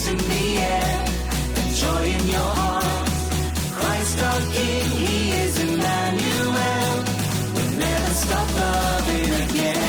in the air, and joy in your heart. Christ our King, He is Emmanuel. We'll never stop loving again.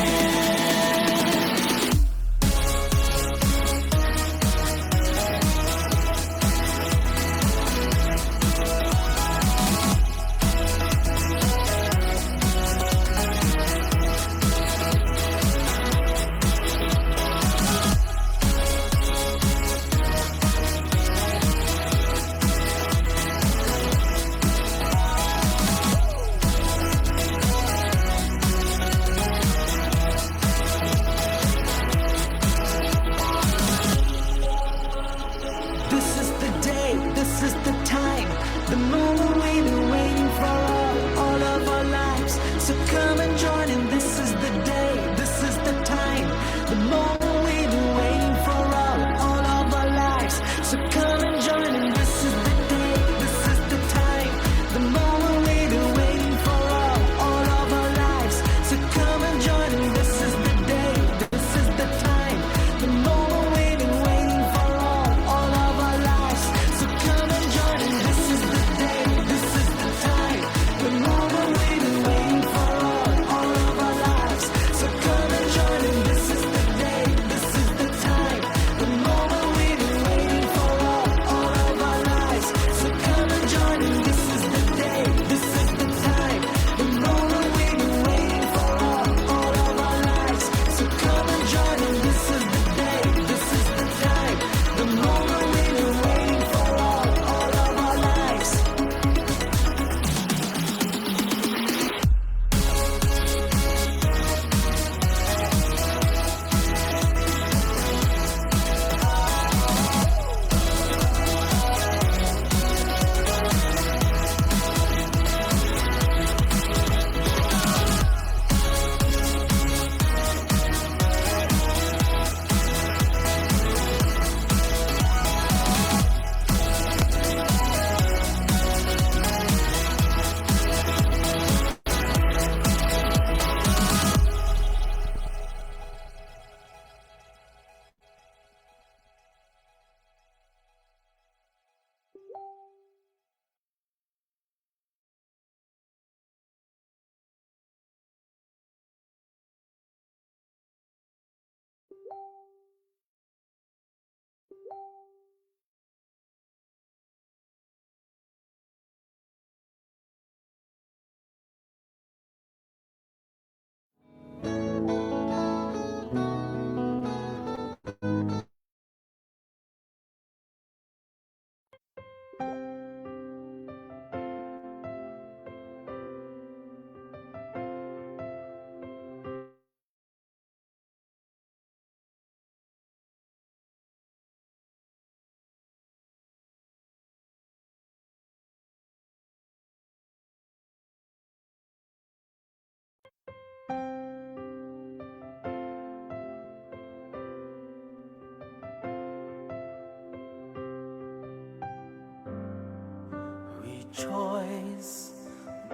Rejoice,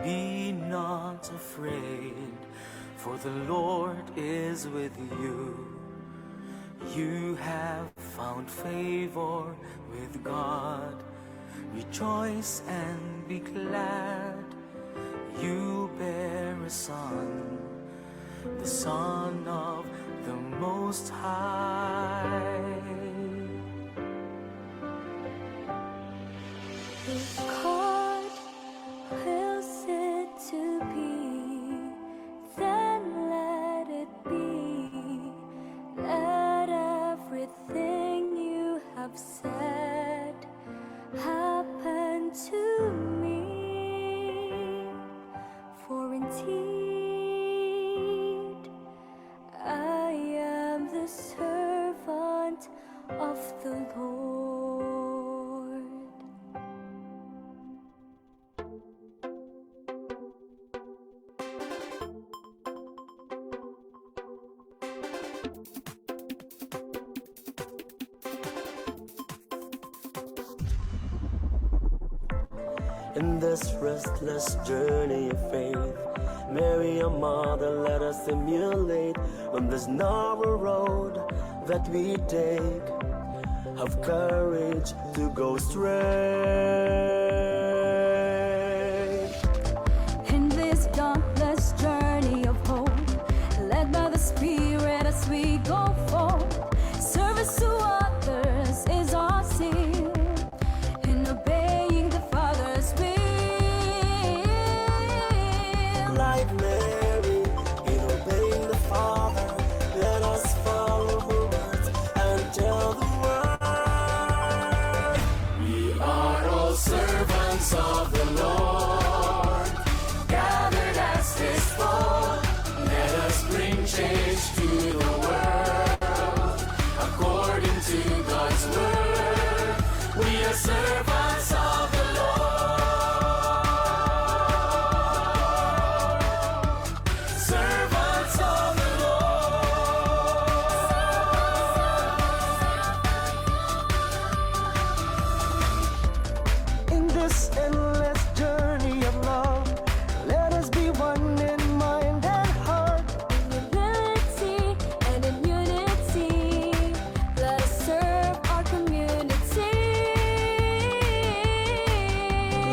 be not afraid, for the Lord is with you. You have found favor with God. Rejoice and be glad. You bear a son, the Son of the Most High. If God wills it to be, then let it be. Let everything you have said happen to me. For indeed I am the servant of the Lord. In this restless journey of faith, Mary, our mother, let us emulate on this narrow road that we take. have courage to go straight. In this dauntless journey of hope, led by the Spirit as we go forth, service to others is our seal, in obeying the Father's will. Like Mary, in obeying the Father, let us follow her words and tell the world. We are all servants of the Lord, gathered as His fold. Let us bring change to the world, according to God's word. We are servants of the Lord, servants of the In this endless journey of love, let us be one in mind and heart. In humility and in unity, let us serve our community.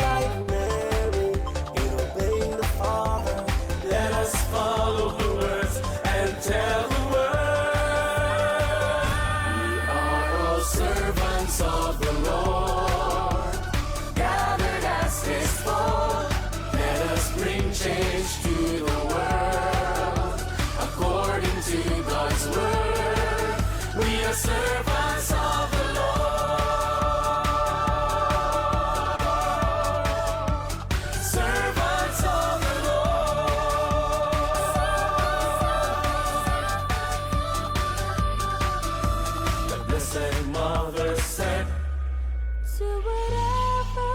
Like Mary, in obeying the Father, Let us follow her words and tell the world. We are all servants of the Lord, gathered as His fold. Let us bring change to the world, according to God's word. We are servants of the Lord, servants of the Lord. The Blessed Mother said, Do whatever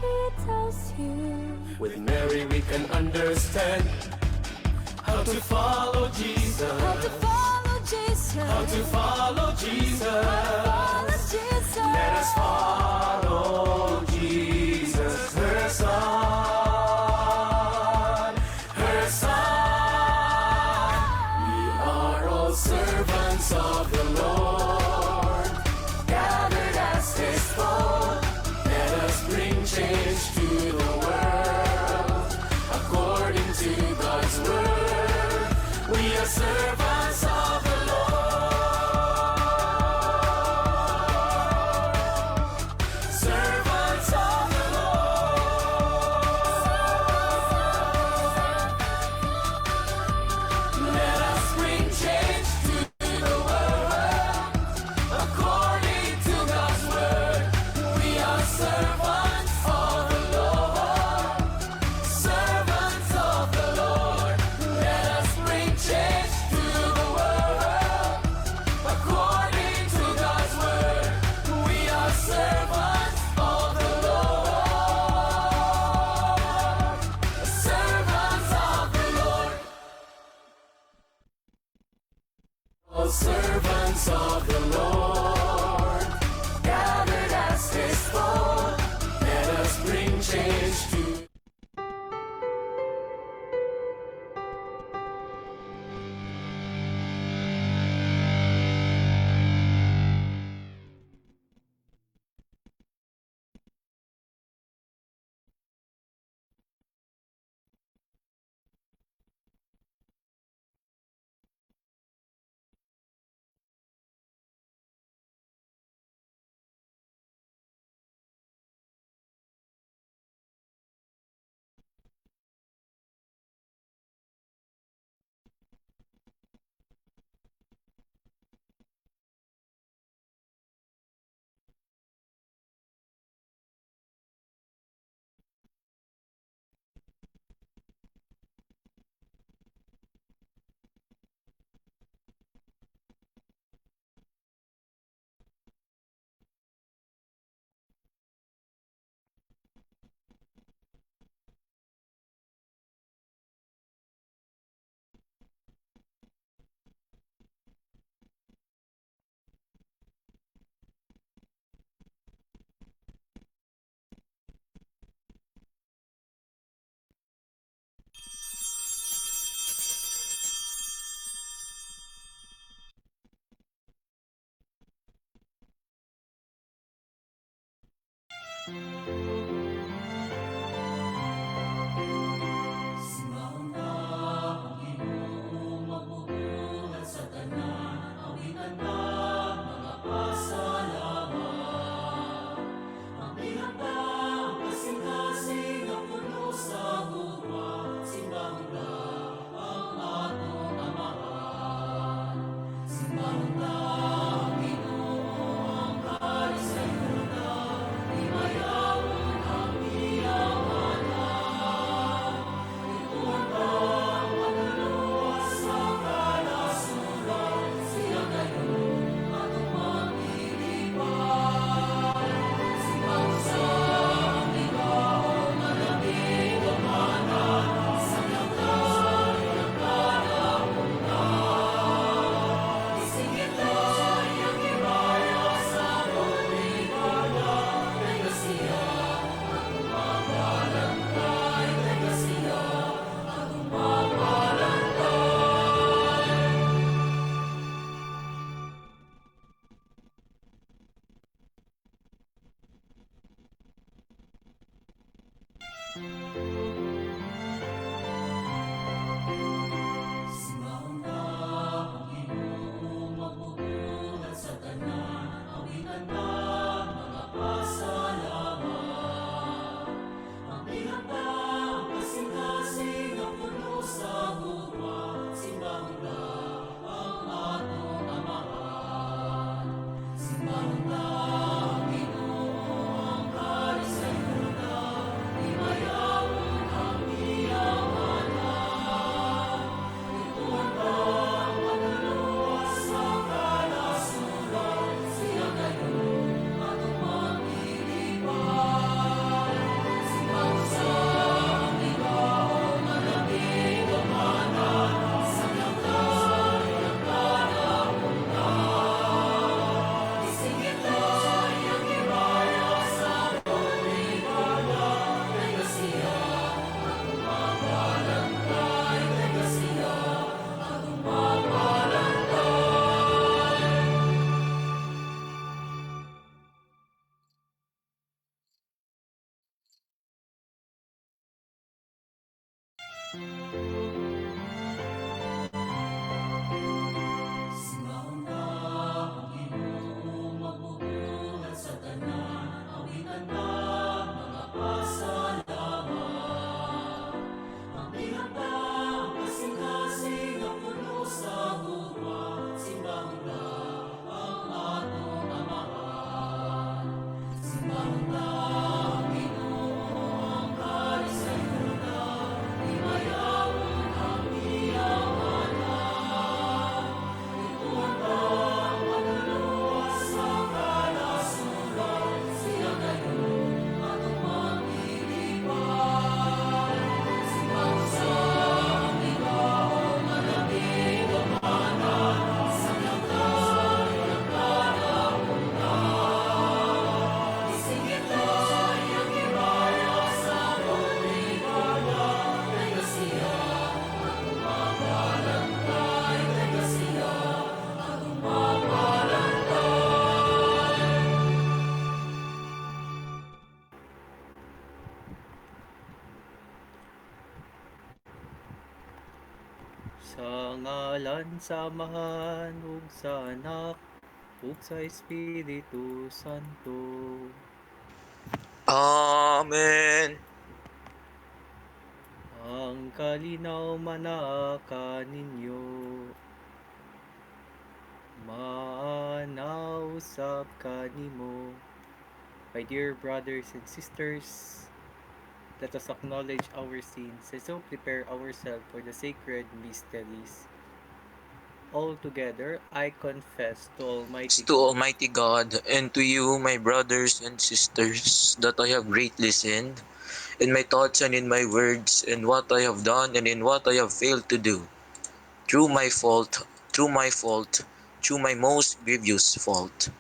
He tells you. with Mary we can understand how to follow Jesus, How to follow Jesus. how to follow Jesus. Follow Jesus. Let us follow Jesus, her Son, her Son. We are all servants of the Lord, gathered as His fold. Let us bring change to the world, according to God's word. We are servants of the Lord, servants of the Lord. Let us bring change to the world, according to God's word. We are servants of the Lord, servants of the Lord. Let us bring change to the world, according to God's word. We are servants of the Lord, servants of the Lord. All servants of the Lord, gathered as His fold. Let us bring change to samahan ug sa anak ug sa Espiritu Santo. Amen. Ang kalinaw manaa kaninyo. Maanausap kanimo. My dear brothers and sisters, let us acknowledge our sins and so prepare ourselves for the sacred mysteries. All together, I confess to Almighty To God Almighty God and to you, my brothers and sisters, that I have greatly sinned in my thoughts and in my words, in what I have done and in what I have failed to do. Through my fault, through my fault, through my most grievous fault.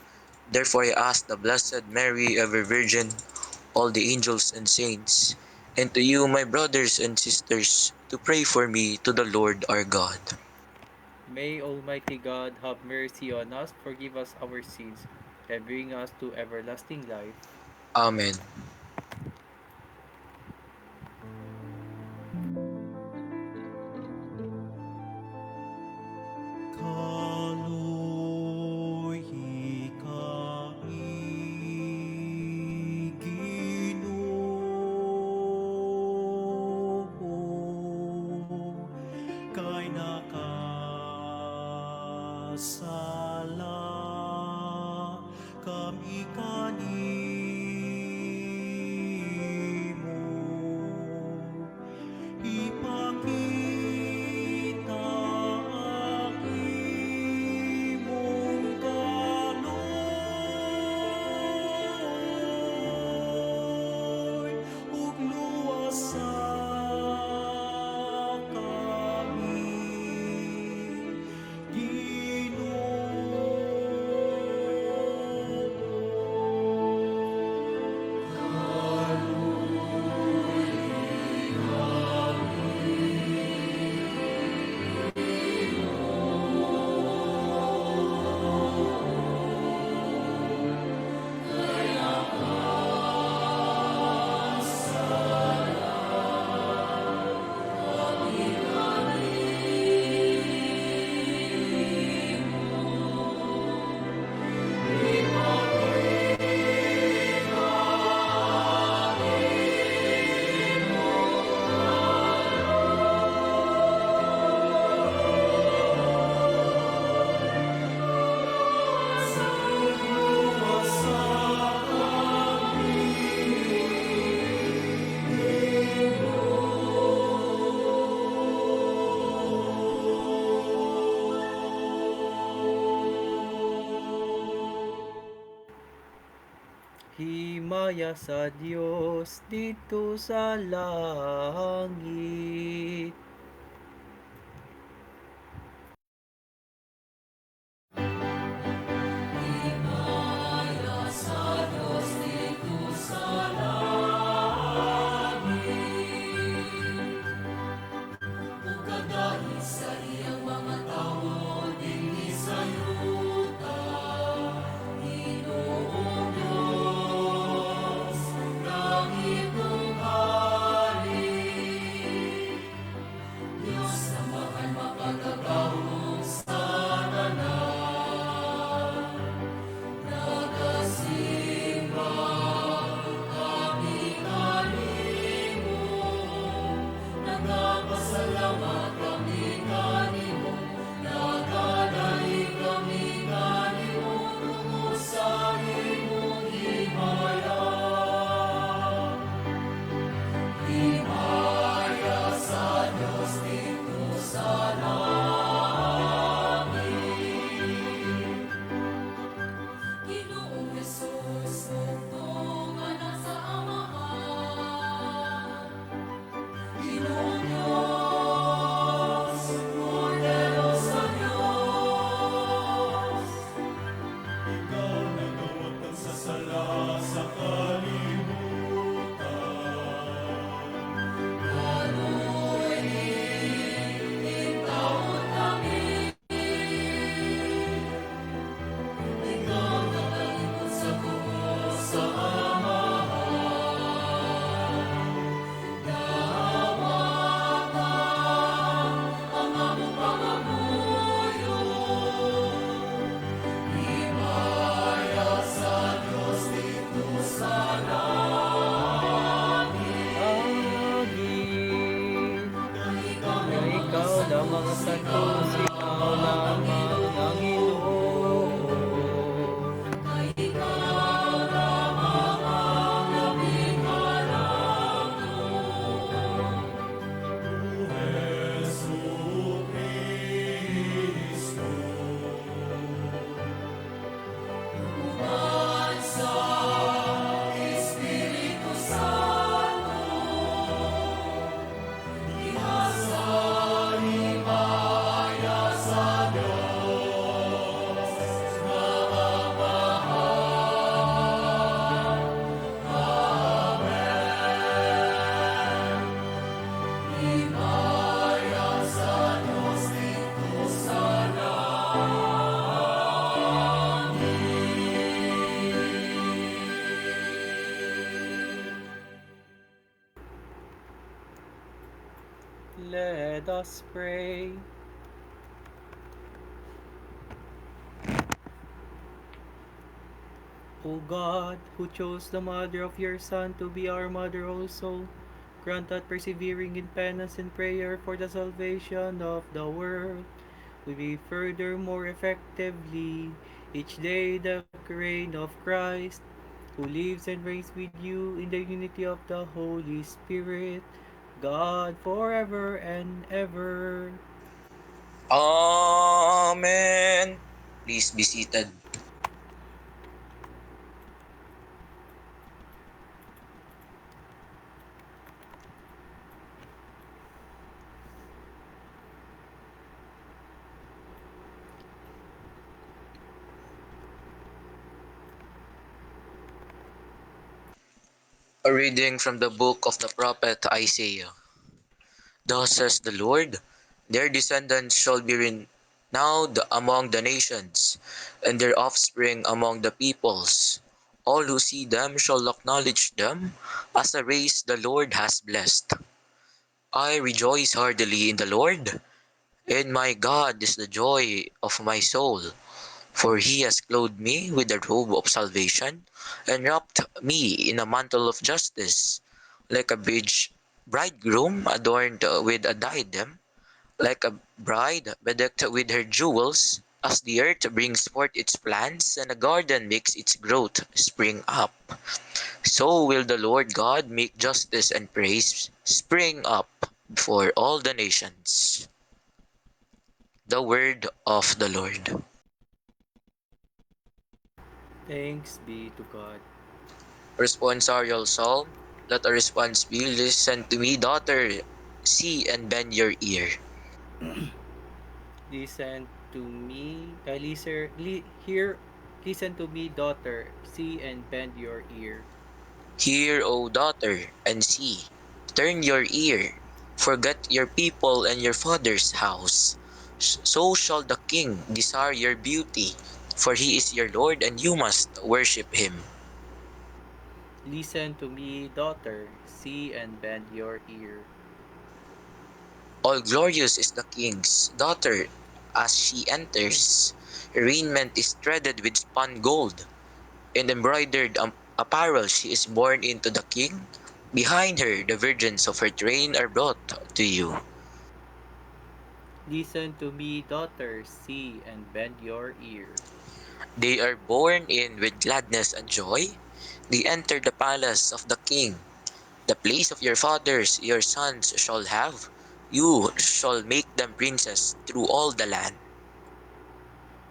Therefore I ask the Blessed Mary, ever Virgin, all the angels and saints, and to you, my brothers and sisters, to pray for me to the Lord our God. May Almighty God have mercy on us, forgive us our sins, and bring us to everlasting life. Amen. Kaluhi kami, Ginoo, kay nakasala kami kanimo. Ipakita ang imong kaloy ug luwas sa kami, Himaya sa Diyos dito sa langit. Let us pray. O God, who chose the mother of your Son to be our mother also, grant that persevering in penance and prayer for the salvation of the world, we may furthermore effectively each day the reign of Christ, who lives and reigns with you in the unity of the Holy Spirit, God forever and ever. Amen. Please be seated. A reading from the book of the prophet Isaiah. Thus says the Lord, their descendants shall be renowned among the nations, and their offspring among the peoples. All who see them shall acknowledge them as a race the Lord has blessed. I rejoice heartily in the Lord, and my God is the joy of my soul. For he has clothed me with the robe of salvation, and wrapped me in a mantle of justice, like a bridegroom adorned with a diadem, like a bride bedecked with her jewels, as the earth brings forth its plants, and a garden makes its growth spring up. So will the Lord God make justice and praise spring up before all the nations. The word of the Lord. Thanks be to God. Responsorial Psalm. Let a response be, listen to me, daughter, see and bend your ear. Listen to me, hear, listen to me, daughter. See and bend your ear. Hear, O daughter, and see. Turn your ear. Forget your people and your father's house. So shall the king desire your beauty, for he is your Lord, and you must worship him. Listen to me, daughter. See and bend your ear. All glorious is the king's daughter as she enters. Her raiment is threaded with spun gold. In embroidered apparel she is born into the king. Behind her the virgins of her train are brought to you. Listen to me, daughter. See and bend your ear. They are born in with gladness and joy. They enter the palace of the king. The place of your fathers your sons shall have. You shall make them princes through all the land.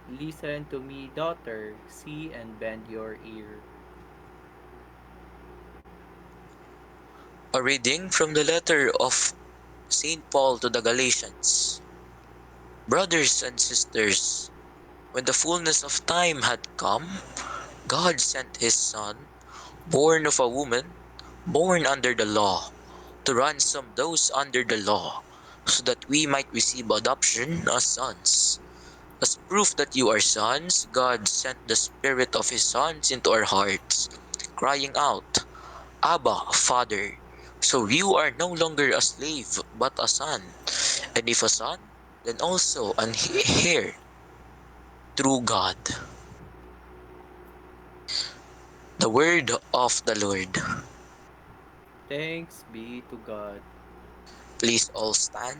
Listen to me, daughter. See and bend your ear. A reading from the letter of St. Paul to the Galatians. Brothers and sisters, when the fullness of time had come, God sent his Son, born of a woman, born under the law, to ransom those under the law, so that we might receive adoption as sons. As proof that you are sons, God sent the Spirit of his Sons into our hearts, crying out, Abba, Father. So you are no longer a slave, but a son. And if a son, then also an heir through God. The word of the Lord. Thanks be to God. Please all stand.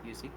Music.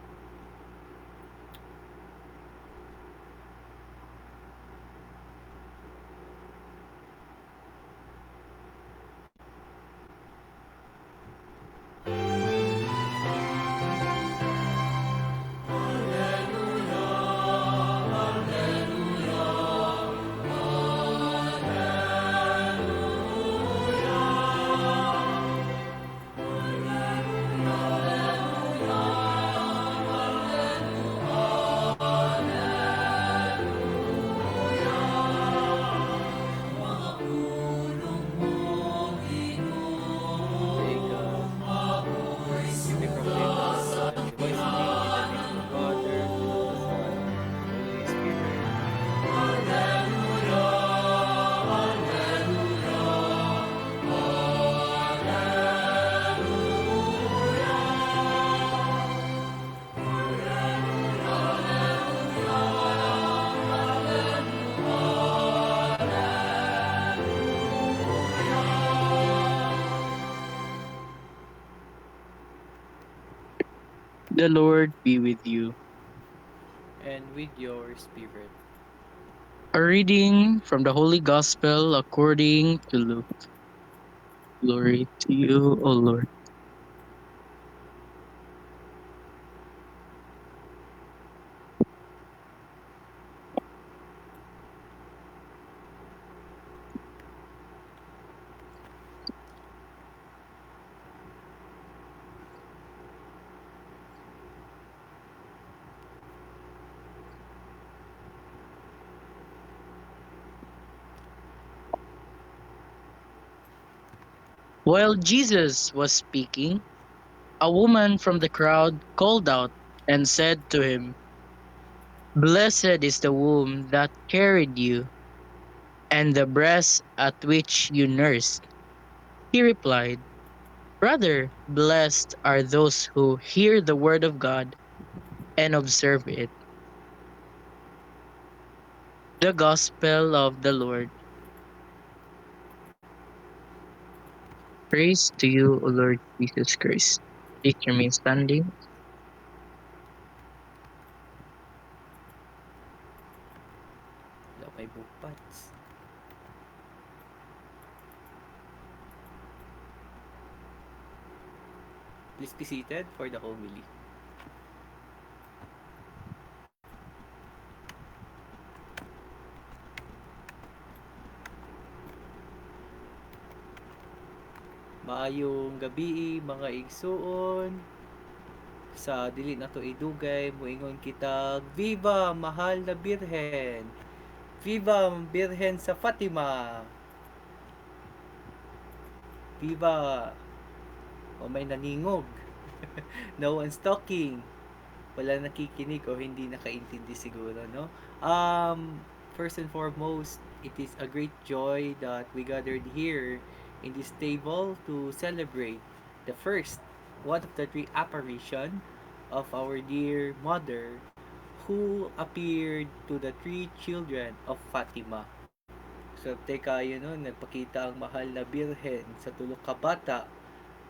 The Lord be with you. and with your spirit. A reading from the Holy Gospel according to Luke. Glory to you, O Lord. While Jesus was speaking, a woman from the crowd called out and said to him, "Blessed is the womb that carried you, and the breast at which you nursed." He replied, "Rather, blessed are those who hear the word of God and observe it." The Gospel of the Lord. Praise to you, O Lord Jesus Christ. Please remain standing. Wala may bukpats. Please be seated for the homily. Maayong gabi mga igsuon. Sa dili na to idugay, moingon kitag, Viva mahal na Birhen! Viva Birhen sa Fatima! Viva! O may naningog. No one's talking. Wala nakikinig o hindi nakaintindi siguro, no? First and foremost, it is a great joy that we gathered here in this table to celebrate the first, one of the three apparition of our dear mother who appeared to the three children of Fatima. So, teka, nagpakita ang mahal na birhen sa tulok kabata.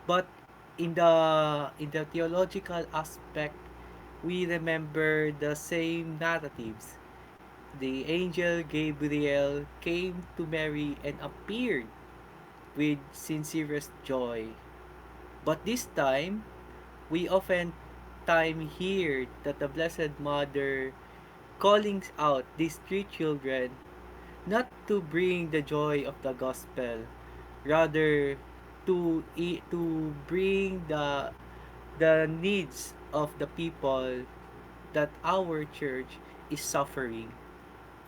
But in the theological aspect, we remember the same narratives. The angel Gabriel came to Mary and appeared with sincerest joy. But this time, we often time hear that the Blessed Mother calling out these three children not to bring the joy of the gospel, rather to bring the needs of the people that our church is suffering,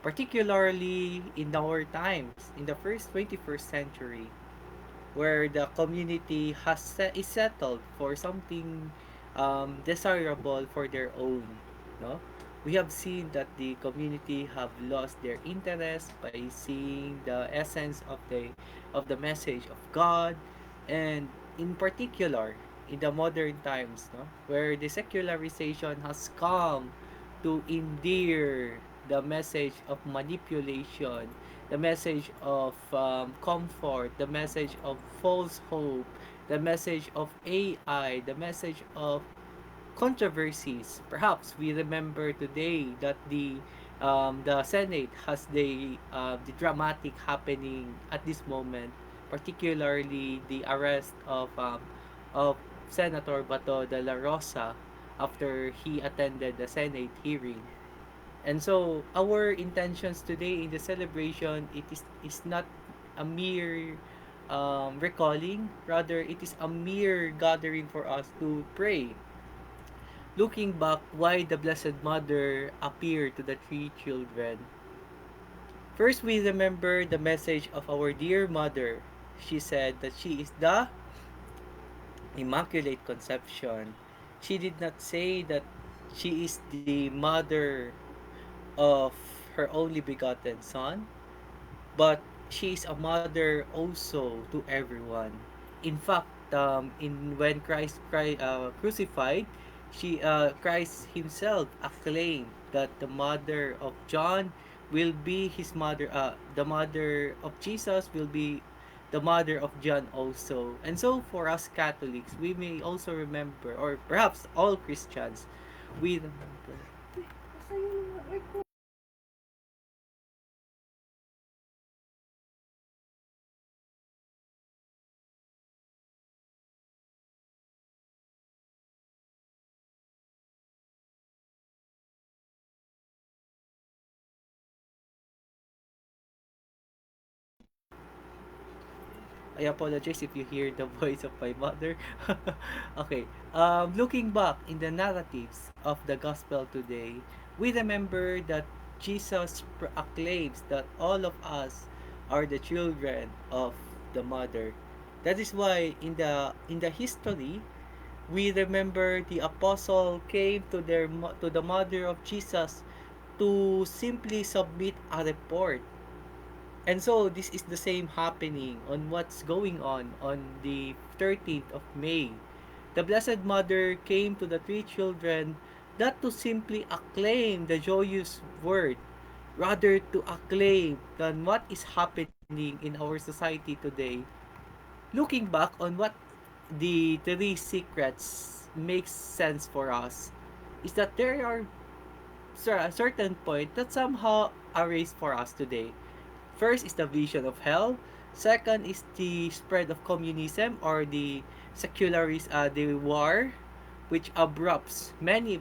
particularly in our times in the first 21st century, where the community is settled for something desirable for their own, no? We have seen that the community have lost their interest by seeing the essence of the message of God, and in particular in the modern times, no, where the secularization has come to endear the message of manipulation, the message of comfort, the message of false hope, the message of AI, the message of controversies. Perhaps we remember today that the Senate has the dramatic happening at this moment, particularly the arrest of Senator Bato de la Rosa after he attended the Senate hearing. And so our intentions today in the celebration, is not a mere recalling, rather it is a mere gathering for us to pray, looking back why the Blessed Mother appeared to the three children. First, we remember the message of our dear mother. She said that she is the Immaculate Conception. She did not say that she is the mother of her only begotten son, but she is a mother also to everyone. In fact, in when Christ crucified, Christ himself acclaimed that the mother of John will be his mother. The mother of Jesus will be the mother of John also. And so for us Catholics, we may also remember, or perhaps all Christians, we remember. I apologize if you hear the voice of my mother. Okay. Looking back in the narratives of the gospel today, we remember that Jesus proclaims that all of us are the children of the mother. That is why in the history, we remember the apostle came to to the mother of Jesus to simply submit a report. And so this is the same happening on what's going on the 13th of May. The Blessed Mother came to the three children not to simply acclaim the joyous word, rather to acclaim than what is happening in our society today. Looking back on what the three secrets makes sense for us is that there are a certain point that somehow erased for us today. First is the vision of hell. Second is the spread of communism or the the war, which abrupts many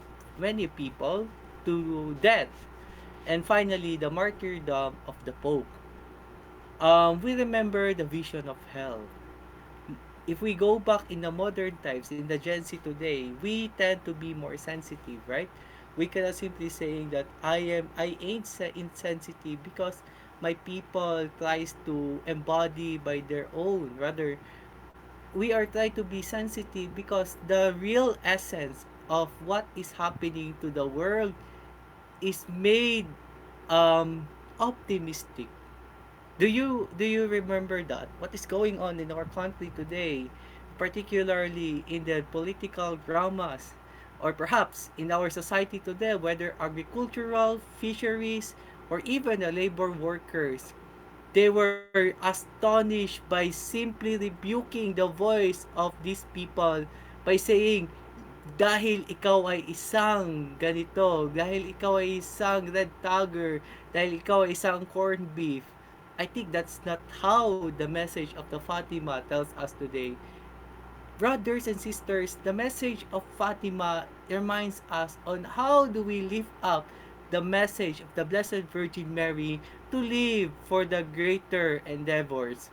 people to death. And finally, the martyrdom of the Pope. We remember the vision of hell. If we go back in the modern times, in the Gen Z today, we tend to be more sensitive, right? We cannot simply saying that I ain't insensitive because my people tries to embody by their own. Rather, we are trying to be sensitive because the real essence of what is happening to the world is made optimistic. Do you remember that? What is going on in our country today, particularly in the political dramas, or perhaps in our society today, whether agricultural, fisheries, or even the labor workers, they were astonished by simply rebuking the voice of these people by saying, dahil ikaw ay isang ganito, dahil ikaw ay isang red tagger, dahil ikaw ay isang corned beef. I think that's not how the message of the Fatima tells us today. Brothers and sisters, the message of Fatima reminds us on how do we lift up the message of the Blessed Virgin Mary to live for the greater endeavors.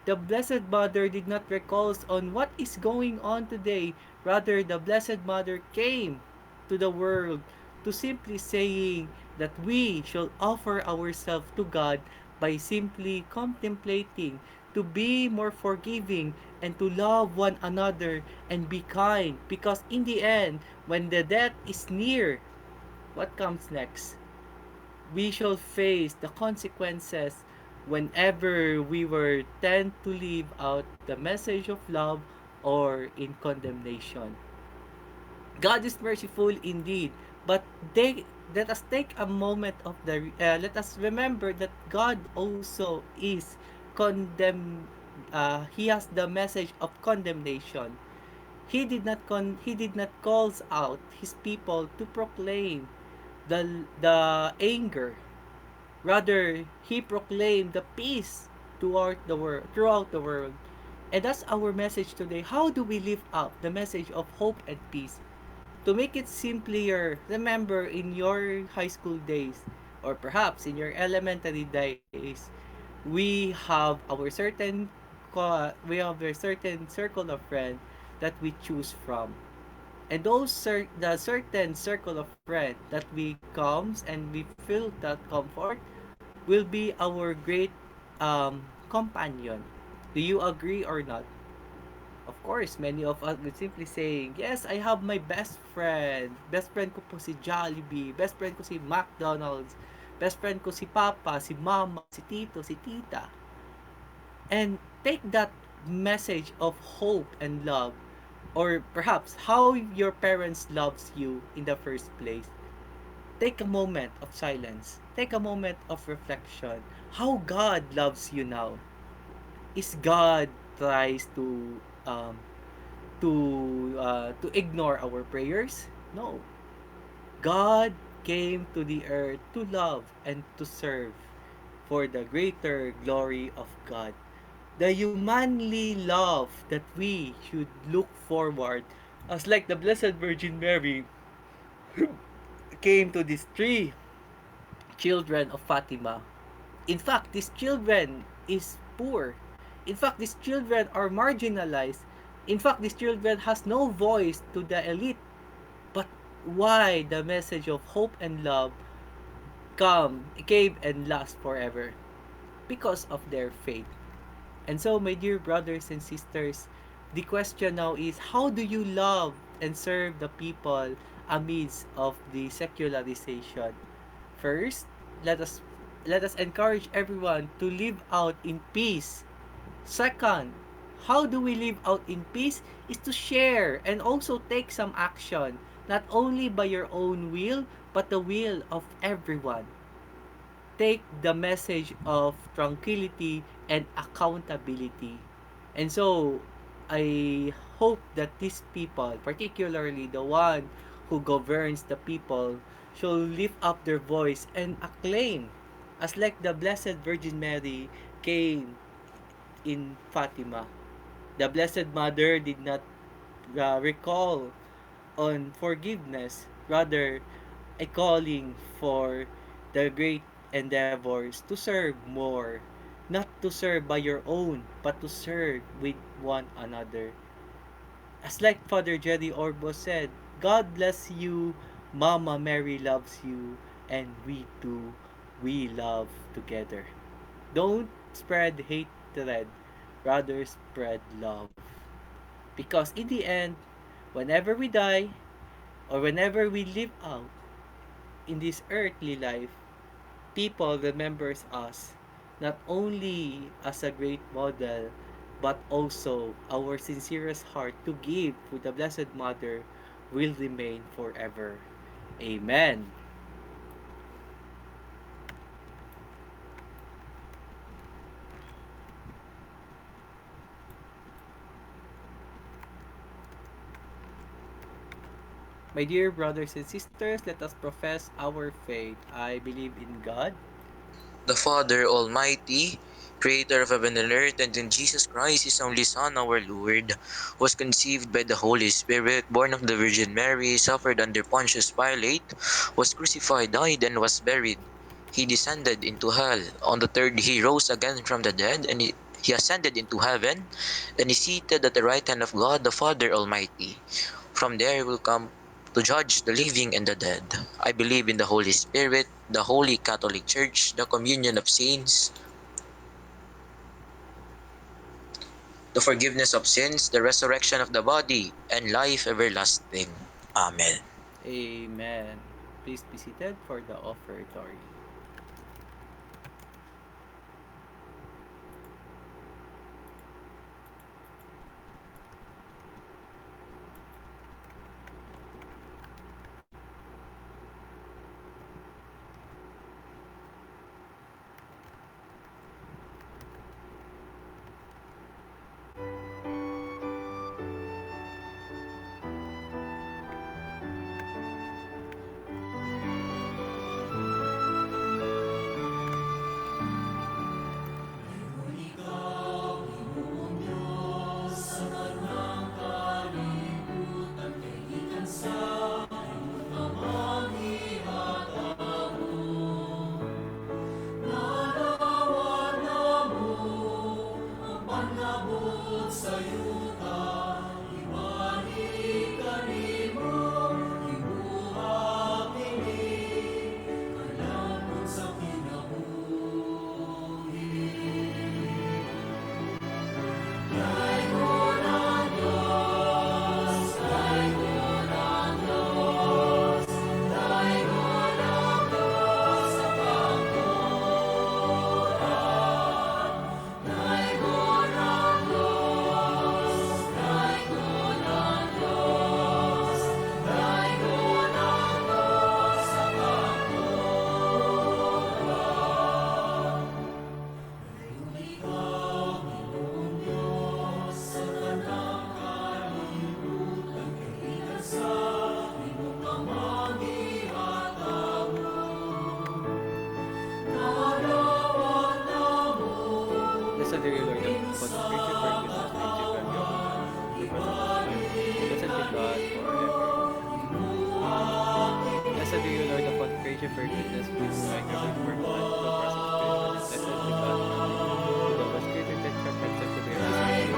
The Blessed Mother did not recall on what is going on today. Rather, the Blessed Mother came to the world to simply saying that we shall offer ourselves to God by simply contemplating, to be more forgiving, and to love one another and be kind. Because in the end, when the death is near, what comes next? We shall face the consequences whenever we were tend to live out the message of love or in condemnation. God is merciful indeed, but let us take a moment of the let us remember that God also is condemn. He has the message of condemnation. He did not calls out his people to proclaim the anger. Rather, he proclaimed the peace throughout the world. And that's our message today. How do we live up the message of hope and peace? To make it simpler, remember in your high school days, or perhaps in your elementary days, we have a certain circle of friends that we choose from. And the certain circle of friend that we comes and we feel that comfort will be our great companion. Do you agree or not? Of course, many of us would simply saying, yes, I have my best friend. Best friend ko po si Jollibee. Best friend ko si McDonald's. Best friend ko si Papa, si Mama, si Tito, si Tita. And take that message of hope and love, or perhaps how your parents loves you in the first place. Take a moment of silence. Take a moment of reflection. How God loves you now. Is God tries um, to ignore our prayers? No. God came to the earth to love and to serve for the greater glory of God. The humanly love that we should look forward, as like the Blessed Virgin Mary came to these three children of Fatima. In fact, these children is poor. In fact, these children are marginalized. In fact, these children has no voice to the elite. But why the message of hope and love came and last forever? Because of their faith. And so, my dear brothers and sisters, the question now is, how do you love and serve the people amidst of the secularization? First, let us let us encourage everyone to live out in peace. Second, how do we live out in peace is to share and also take some action, not only by your own will, but the will of everyone. Take the message of tranquility and accountability. And so, I hope that these people, particularly the one who governs the people, shall lift up their voice and acclaim, as like the Blessed Virgin Mary came in Fatima. The Blessed Mother did not recall on forgiveness, rather a calling for the great endeavors to serve more, not to serve by your own, but to serve with one another. As like Father Jerry Orbo said, God bless you, Mama Mary loves you, and we too, we love together. Don't spread hatred, rather spread love. Because in the end, whenever we die, or whenever we live out in this earthly life, people remembers us not only as a great model, but also our sincerest heart to give to the Blessed Mother will remain forever. Amen. My dear brothers and sisters, let us profess our faith. I believe in God, The Father Almighty, creator of heaven and earth, and in Jesus Christ, his only Son, our Lord, was conceived by the Holy Spirit, born of the Virgin Mary, suffered under Pontius Pilate, was crucified, died, and was buried. He descended into hell. On the third he rose again from the dead, and he ascended into heaven, and is seated at the right hand of God the Father Almighty. From there he will come to judge the living and the dead. I believe in the Holy Spirit, the Holy Catholic Church, the communion of saints, the forgiveness of sins, the resurrection of the body, and life everlasting. Amen. Amen. Please be seated for the offertory. Virgin, forgive us, please, like our for blood, the cross of spiritual blessed the God, who was created that shepherds of the very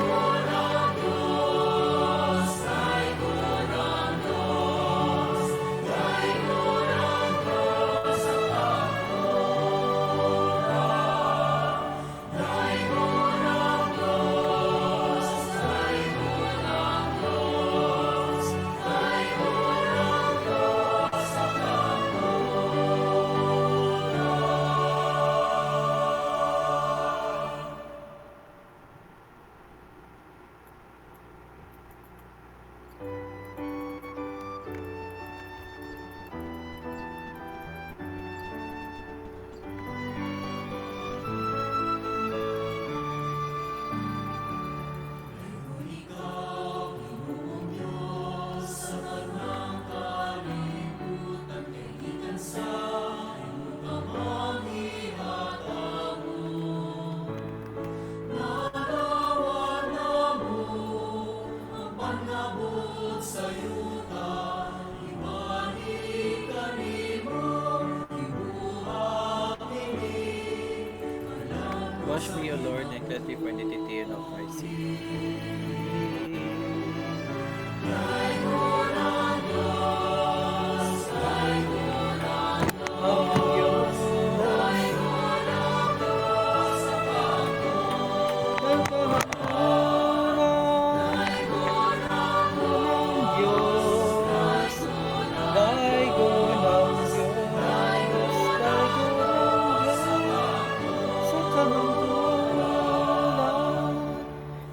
Wash me, O Lord, and cleanse me from iniquity and of my sin. Ang Diyos,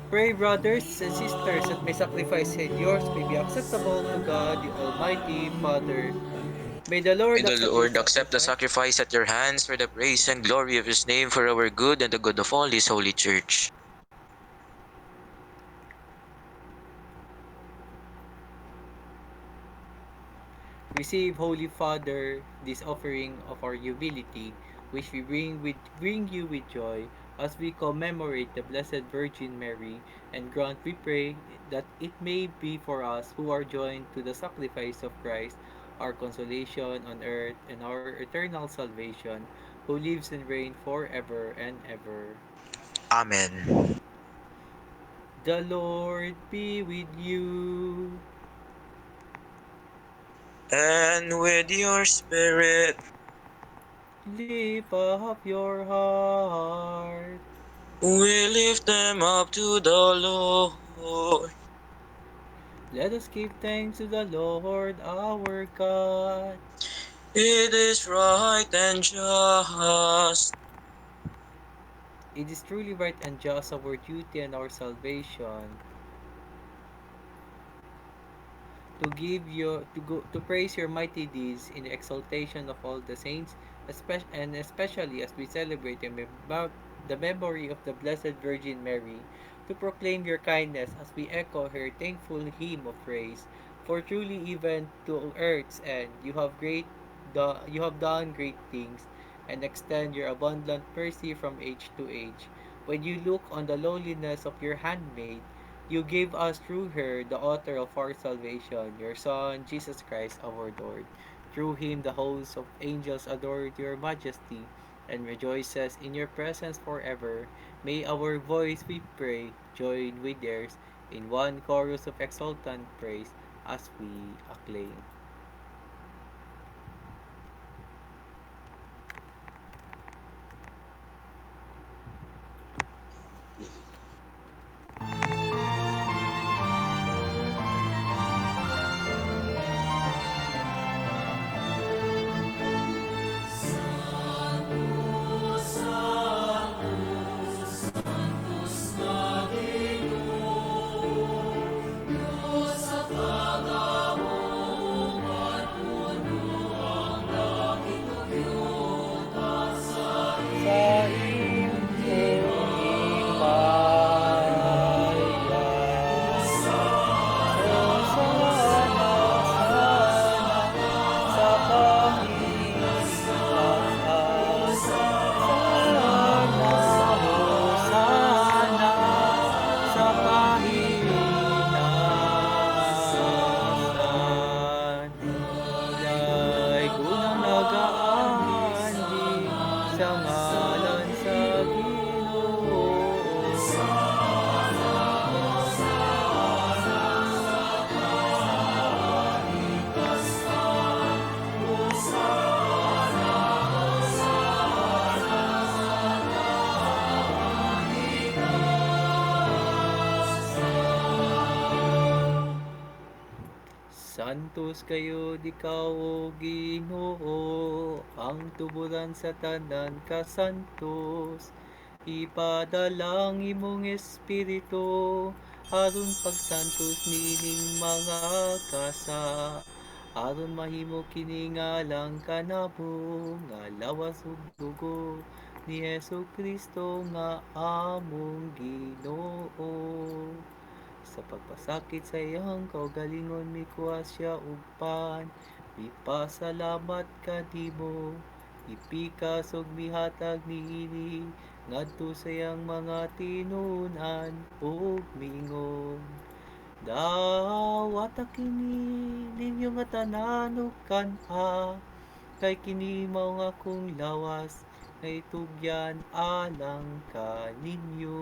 Pray, brothers and sisters, that my sacrifice and yours may be acceptable to God, the Almighty Father. May the Lord, May the Lord accept the sacrifice at your hands for the praise and glory of His name, for our good and the good of all His holy church. Receive, Holy Father, this offering of our humility, which we bring you with joy, as we commemorate the Blessed Virgin Mary, and grant, we pray, that it may be for us who are joined to the sacrifice of Christ, our consolation on earth and our eternal salvation, who lives and reigns forever and ever. Amen. The Lord be with you. And with your spirit, Lift up your heart. we lift them up to the Lord. Let us give thanks to the Lord our God. It is right and just. It is truly right and just, our duty and our salvation, to to praise your mighty deeds in the exaltation of all the saints, especially as we celebrate the memory of the Blessed Virgin Mary, to proclaim your kindness as we echo her thankful hymn of praise. For truly, even to earth's end, you have done great things, and extend your abundant mercy from age to age. When you look on the lowliness of your handmaid, you gave us through her the author of our salvation, your Son, Jesus Christ our Lord. Through him the host of angels adore your majesty, and rejoices in your presence forever. May our voice, we pray, join with theirs in one chorus of exultant praise as we acclaim. Santos kayo di ikaw o Ginoo, ang tuburan sa tanan ka santos. Ipadalang imong espiritu, aron pagsantos nining mga kasa. Aron mahimo kini nga lang kanamo, nga lawas ug dugo ni Hesu Kristo nga among Ginoo. Sa pagpasakit sa iyang kaugalingon mikuha siya ug pan, mipasalamat kanimo, ipikas ug mihatag niini ngadto sa iyang mga tinunan ug mingon. Dawata kini ninyo nga tanan ug kan-a, kay kini mao nga akong lawas nga itugyan alang kaninyo.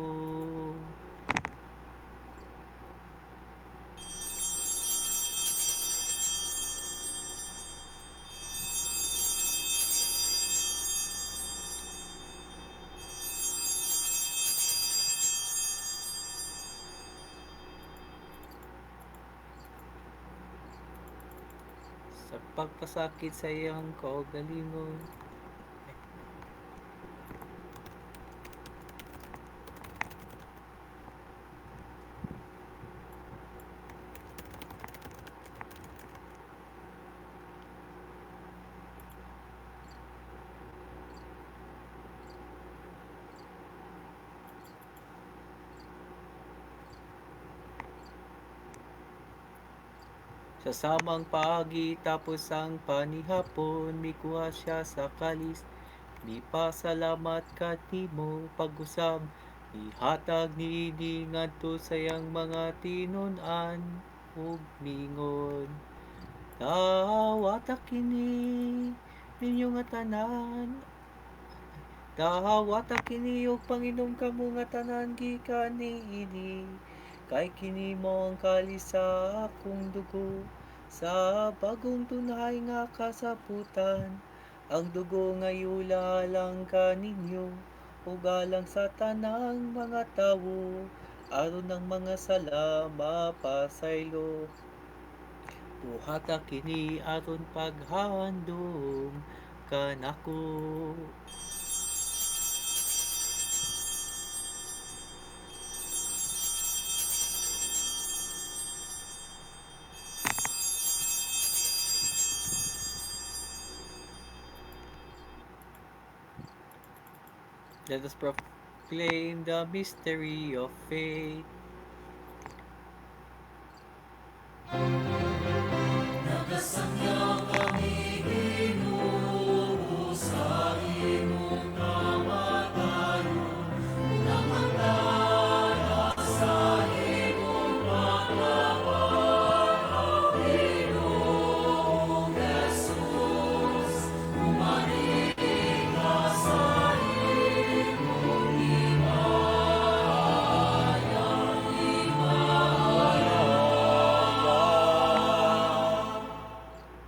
Sa pagpasakit sa iyang kaugalingon, sa samang paagi tapos ang panihapon, mikuha siya sa kalis, mipasalamat kanimo pag-usab, ihatag niini ngadto sa iyang mga tinun-an ug mingon. Dawata kini ninyo nga tanan, dawata kini ug panginom kamo nga tanan gikan niini, kay kini mao ang kalis sa akong dugo sa bagong tunay nga kasaputan. Ang dugo nga iula lang kaninyo ug alang sa tanang mga tawo, aron ang mga sala mapasaylo. Buhata kini aron paghandom kanako. Let us proclaim the mystery of faith.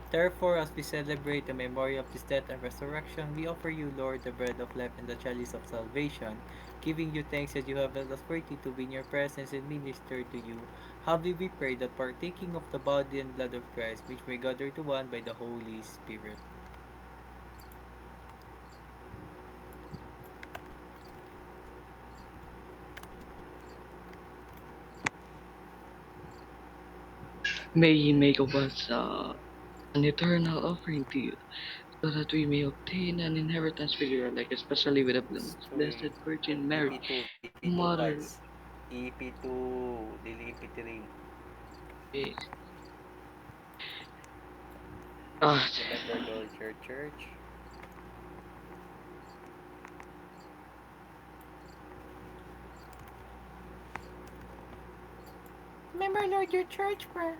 Therefore, as we celebrate the memory of his death and resurrection, we offer you, Lord, the bread of life and the chalice of salvation, giving you thanks that you have let us worthy to be in your presence and minister to you. Humbly we pray that partaking of the body and blood of Christ, which may gather to one by the Holy Spirit. May He make of us an eternal offering to you, so that we may obtain an inheritance with your elect, especially with the Blessed Virgin Mary, EP2, Mother guys. EP2, dili EP3. of Ah, Remember, Lord, your church. Remember, Lord, your church, bro.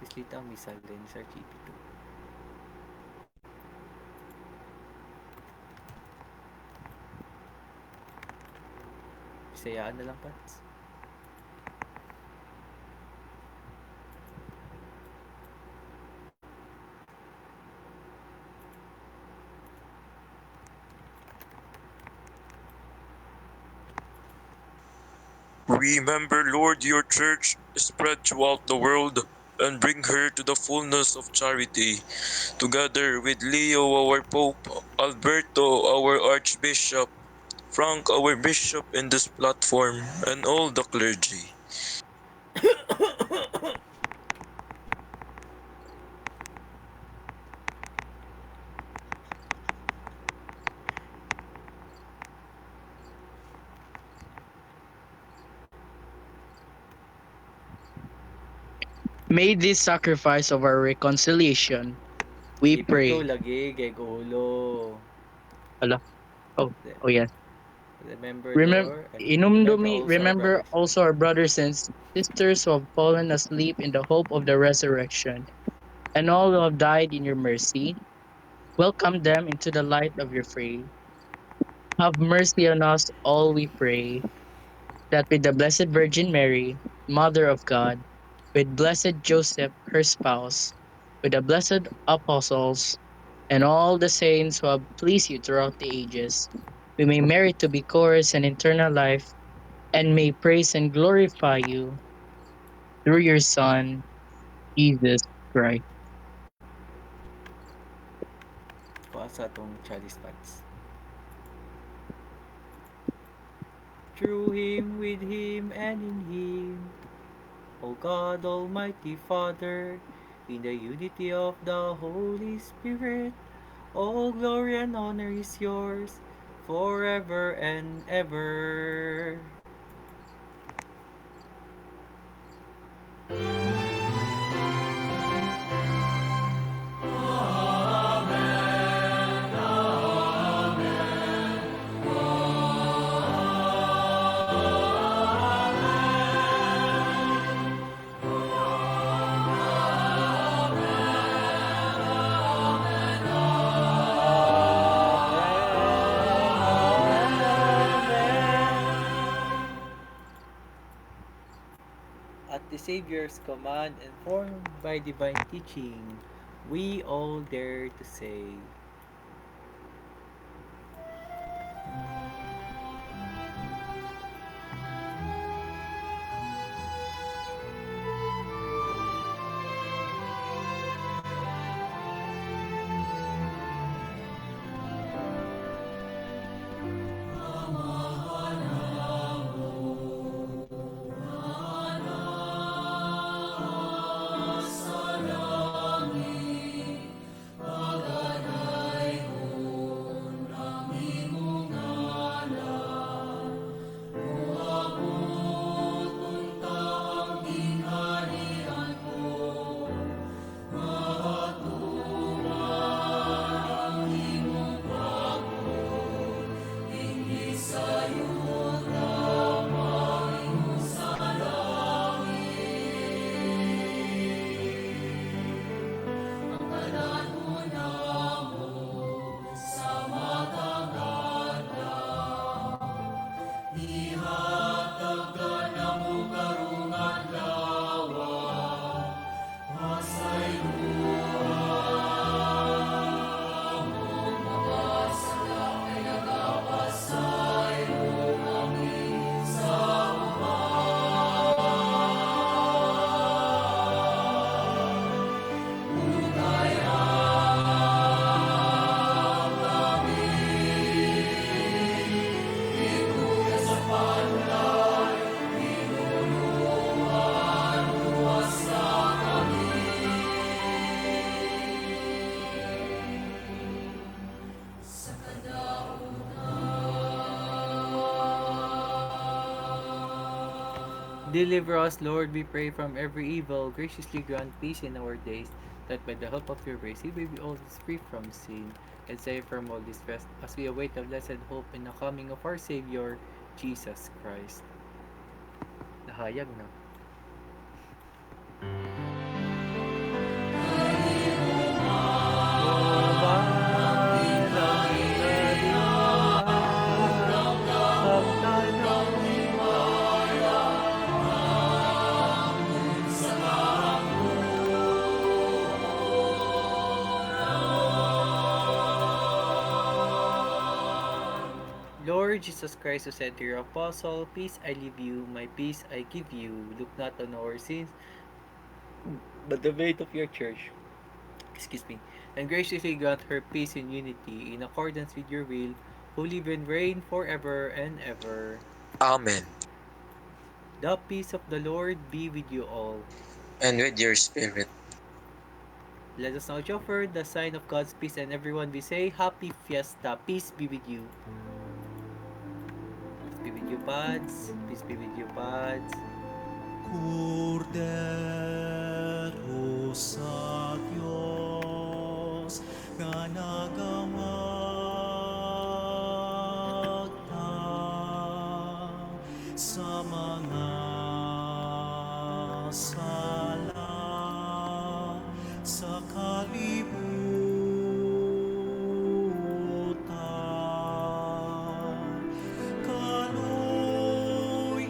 Bislita ang misal din sa GP2. Bisayaan na lang, Pats. Remember, Lord, your church spread throughout the world and bring her to the fullness of charity, together with Leo, our Pope, Alberto, our Archbishop, Frank, our Bishop in this platform, and all the clergy. May this sacrifice of our reconciliation, we Ipito pray. lagi kay ulo. Ala. Oh, oh yeah. Remember, Remember, Lord. remember also our brothers and sisters who have fallen asleep in the hope of the resurrection, and all who have died in your mercy. Welcome them into the light of your face. Have mercy on us all, we pray, that with the Blessed Virgin Mary, Mother of God, with blessed Joseph, her spouse, with the blessed apostles, and all the saints who have pleased you throughout the ages, we may merit to be chorus and eternal life, and may praise and glorify you through your Son, Jesus Christ. Kuha sa atong chalice pants. Through him, with him, and in him, O God, Almighty Father, in the unity of the Holy Spirit, all glory and honor is yours, forever and ever. At the Savior's command, informed by divine teaching, we all dare to say, Deliver us, Lord, we pray, from every evil. Graciously grant peace in our days, that by the help of your grace we may be always free from sin, and safe from all distress, as we await the blessed hope in the coming of our Savior, Jesus Christ. Nahayag na. Lord, Lord Jesus Christ, who said to your apostle, "Peace I leave you, my peace I give you," look not on our sins, but the weight of your church. Excuse me. And graciously grant her peace and unity in accordance with your will, who live and reign forever and ever. Amen. The peace of the Lord be with you all. And with your spirit. Let us now offer the sign of God's peace, and everyone we say, Happy Fiesta. Peace be with you. Peace be with you, Pads. Peace be with you, Pads. Kordero sa Diyos nga nagamagta sa mga sala sa kalibutan. Kaloy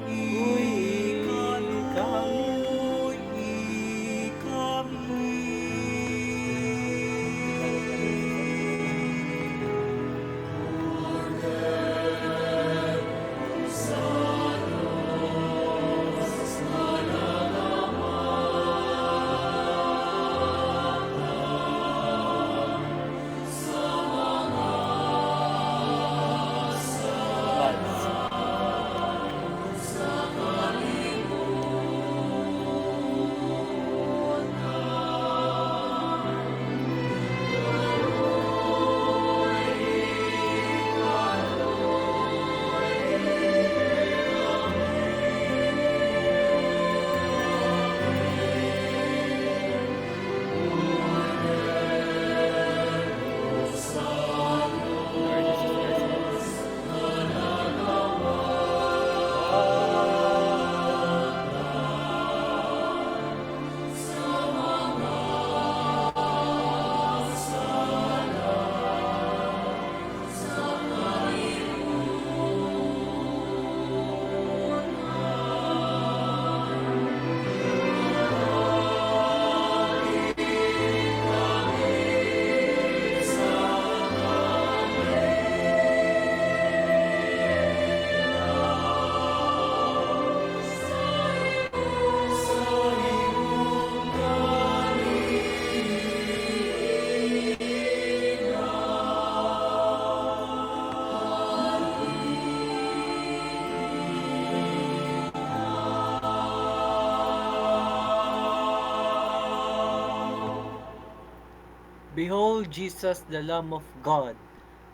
Behold Jesus, the Lamb of God.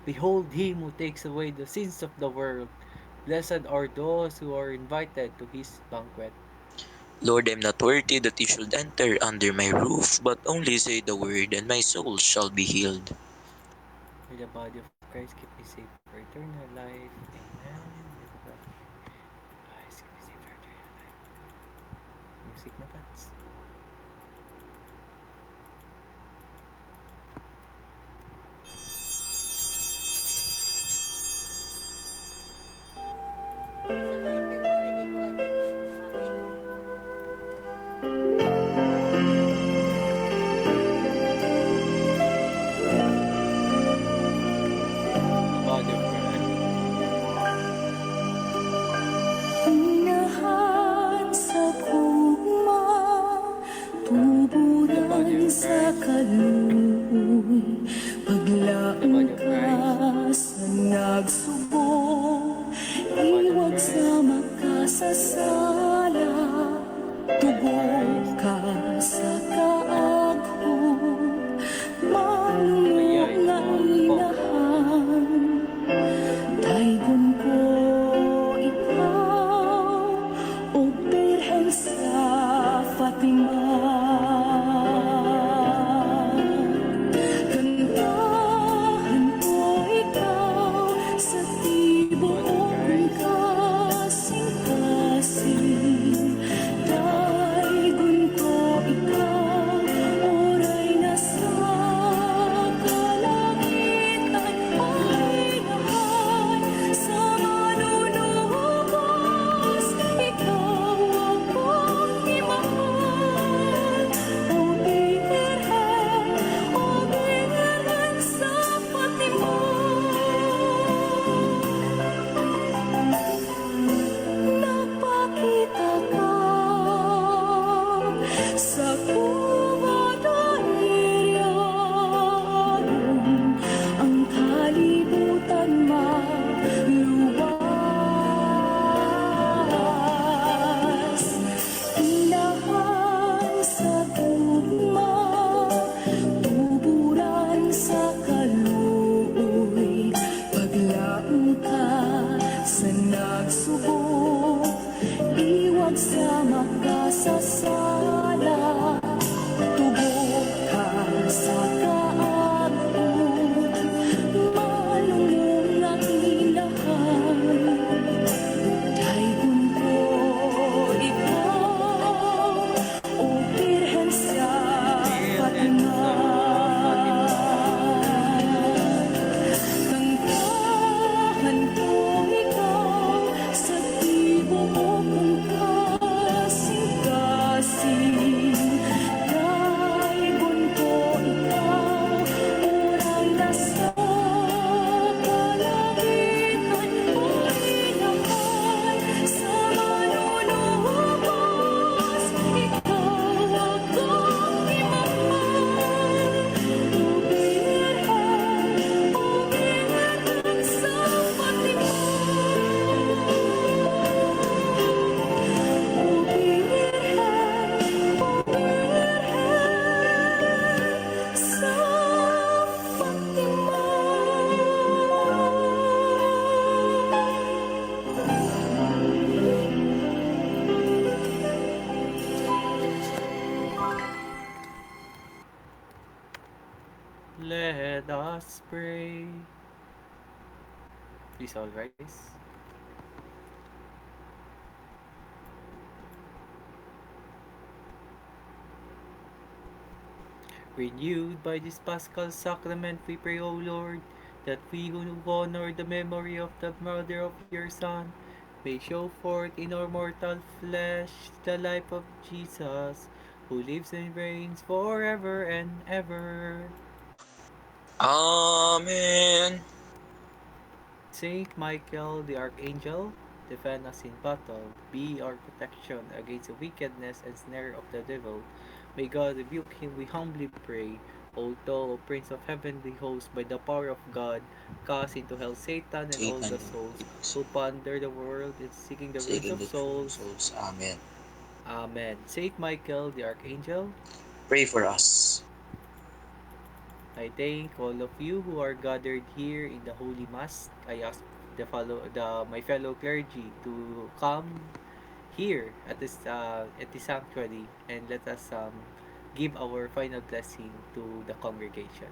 Behold him who takes away the sins of the world. Blessed are those who are invited to his banquet. Lord, I am not worthy that you should enter under my roof, but only say the word, and my soul shall be healed. May the body of Christ keep me safe for eternal life. Amen. May the body of Christ keep me safe for eternal life. Music na Pads. The body of Christ. Inahan sa gugma, tuburan sa kaluoy, paglaang ka sa nagsubok, iwag sa makasasala, tugog ka sa kaaghom, manunod nga inahan. Daygon ko ikaw, o Birhen sa Fatima. Kantahan us pray. Please all rise. Renewed by this Paschal Sacrament, we pray, O Lord, that we who honor the memory of the murder of your Son may show forth in our mortal flesh the life of Jesus, who lives and reigns forever and ever. Amen. Saint Michael the Archangel, defend us in battle, be our protection against the wickedness and snare of the devil. May God rebuke him, we humbly pray. O thou, O Prince of heavenly hosts, by the power of God, cast into hell Satan and all the Satan. souls who wander the world in seeking the ruins Seeking of the true souls. souls. Amen. Amen. Saint Michael the Archangel, Pray for us. I thank all of you who are gathered here in the Holy Mass. I ask my fellow clergy to come here at the sanctuary and let us give our final blessing to the congregation.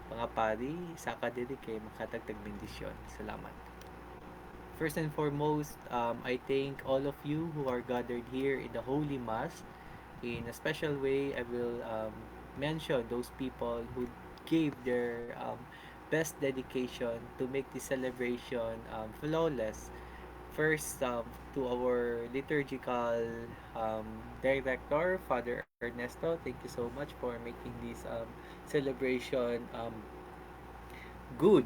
Mga pari, saka diri kay makatagtag bendisyon. Salamat. First and foremost, I thank all of you who are gathered here in the Holy Mass. In a special way, I will mention those people who gave their best dedication to make this celebration flawless. First, to our liturgical um, director, Father Ernesto, thank you so much for making this celebration good.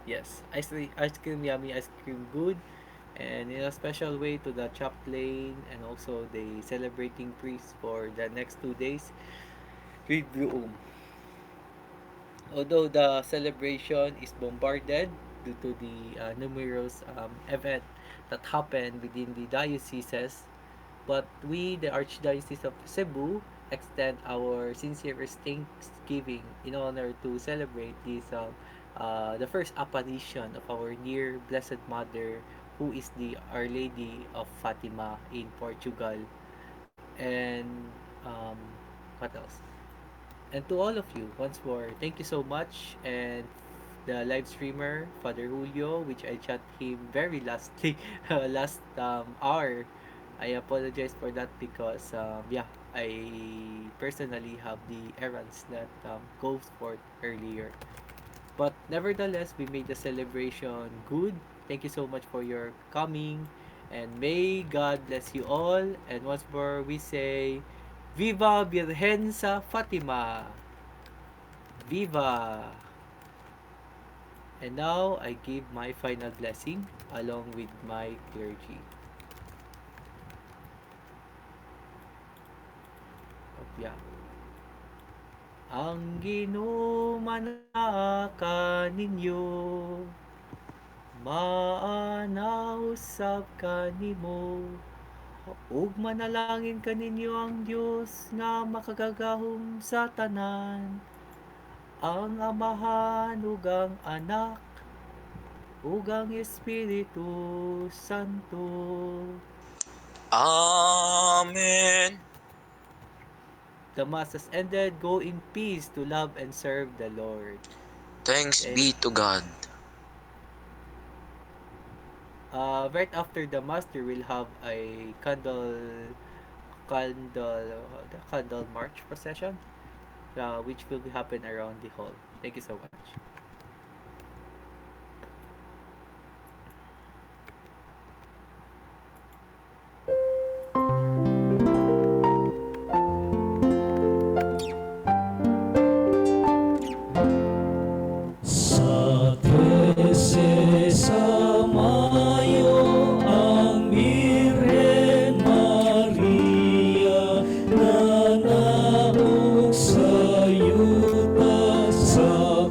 Yes, ice cream yummy, ice cream good. And in a special way to the chaplain and also the celebrating priest for the next 2 days. Great Bloom. Although the celebration is bombarded due to the numerous event that happened within the dioceses, but we, the Archdiocese of Cebu, extend our sincerest thanksgiving in honor to celebrate the first apparition of our near Blessed Mother, who is the Our Lady of Fatima in Portugal. And what else? And to all of you, once more, thank you so much. And the live streamer, Father Julio, which I chat him very lastly, last hour. I apologize for that because, yeah, I personally have the errands that goes forth earlier. But nevertheless, we made the celebration good. Thank you so much for your coming. And may God bless you all. And once more, we say, Viva Virgen sa Fatima! Viva! And now, I give my final blessing along with my clergy. Yeah. Ang ginumanaka ninyo, maanausap kanimo, ug manalangin kaninyo ang Dios nga makagagahom sa tanan, ang Amahan ug ang Anak ug ang Espiritu Santo. Amen. The Mass has ended. Go in peace to love and serve the Lord. Thanks be to God. Right after the Mass, there will have a candle march procession, which will happen around the hall. Thank you so much. Sa 13 sa Mayo ang Birhen Maria nanaog sa yuta sa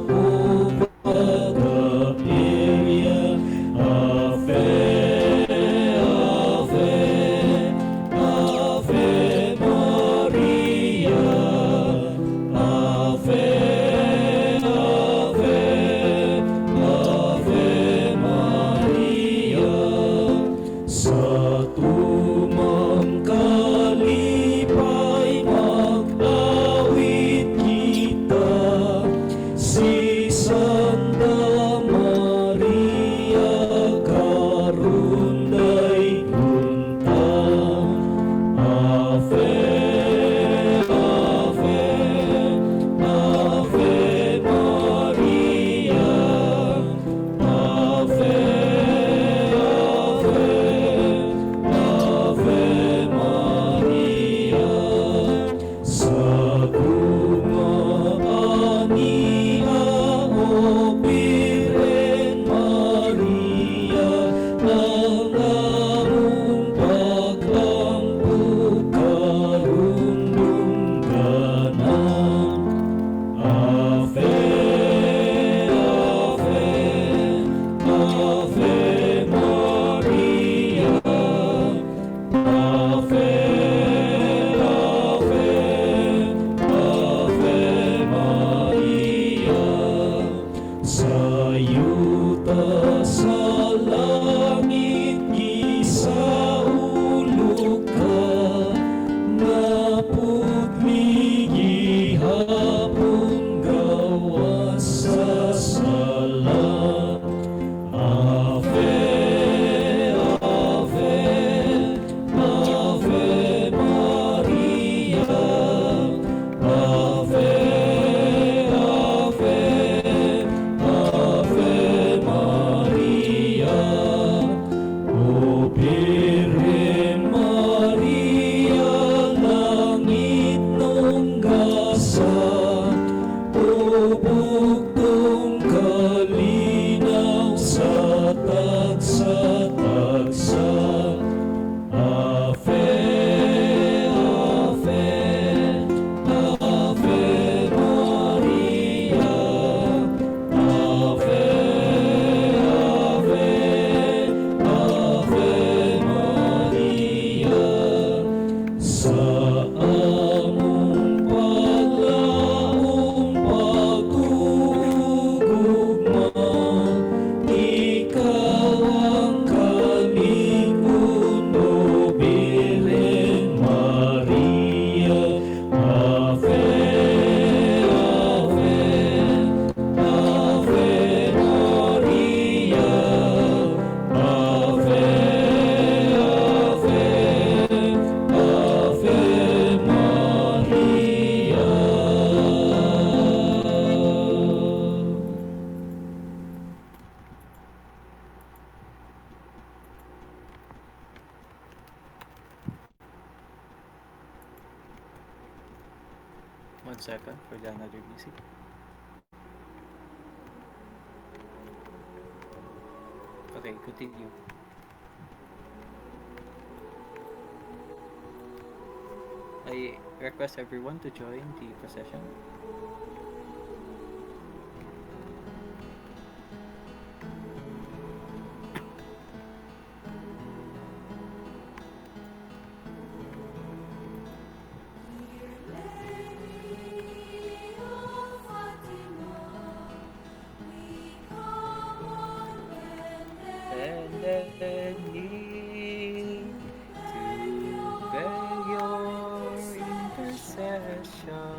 sa yuta sa langit gisaulog ka, napugmigi hapon gawas sa sala. Ave, Ave, Ave Maria, Ave, Ave, Ave Maria, O Virgen Maria, langit nunggasa, ubugtong kalinaw sa tagsa-tagsa. Ave, Ave, Ave Maria, Ave, Ave, Ave Maria, sa among paglaong pag-ugugma, ikaw ang kalikun, O Virgen Maria. Ave, Ave, Ave Maria, Ave, Ave, Ave Maria. One second for the another music. Okay, continue. I request everyone to join the procession. And then need to beg your intercession.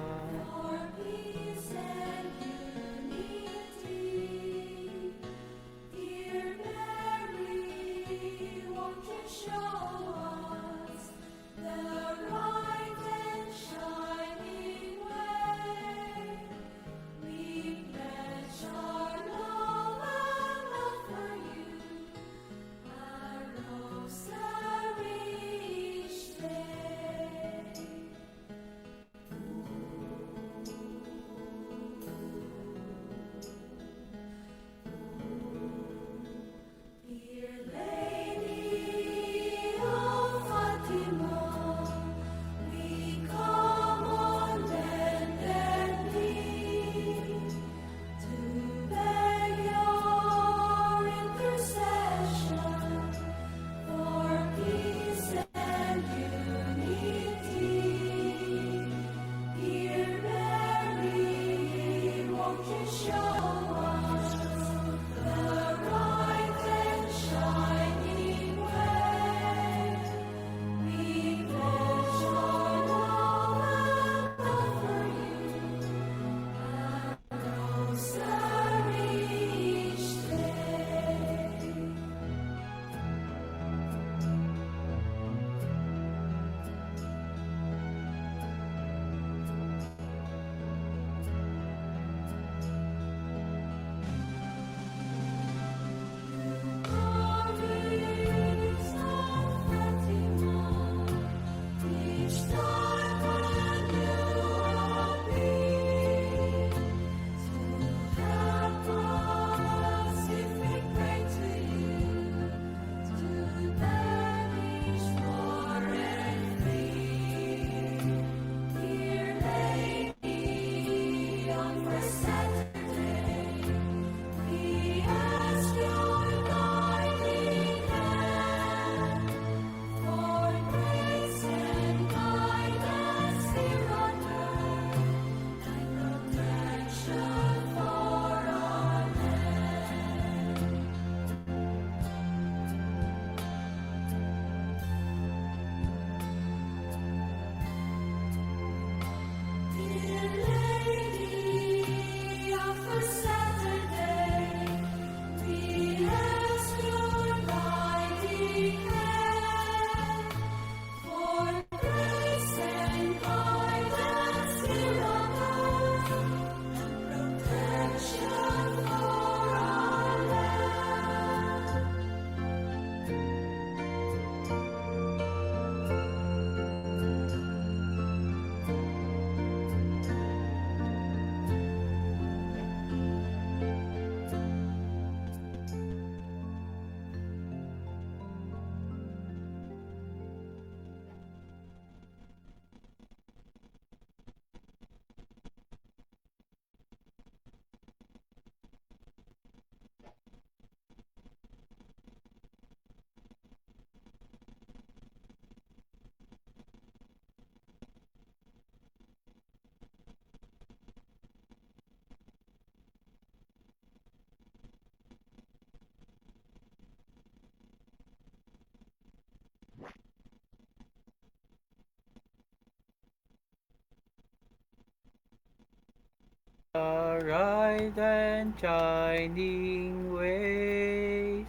bright and shining way,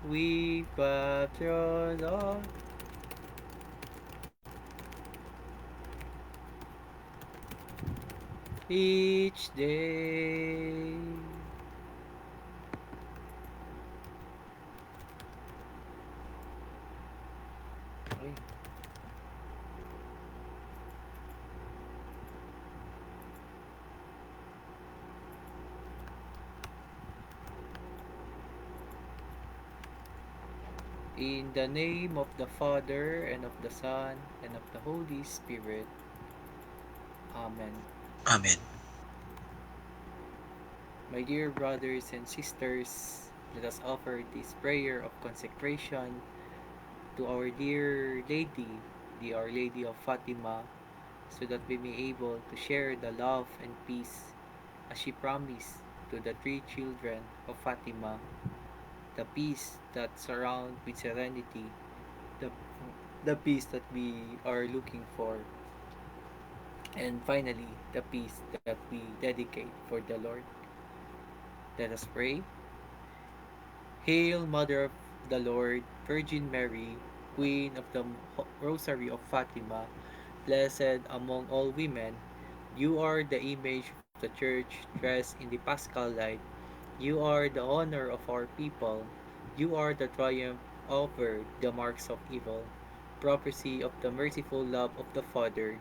we patrol on each day. Okay. In the name of the Father, and of the Son, and of the Holy Spirit. Amen. Amen. My dear brothers and sisters, let us offer this prayer of consecration to our dear Lady, the Our Lady of Fatima, so that we may able to share the love and peace as she promised to the three children of Fatima, the peace that surround with serenity, the, the peace that we are looking for, and finally, the peace that we dedicate for the Lord. Let us pray. Hail, Mother of the Lord, Virgin Mary, Queen of the Rosary of Fatima, blessed among all women, you are the image of the Church dressed in the Paschal light. You are the honor of our people. You are the triumph over the marks of evil, prophecy of the merciful love of the Father,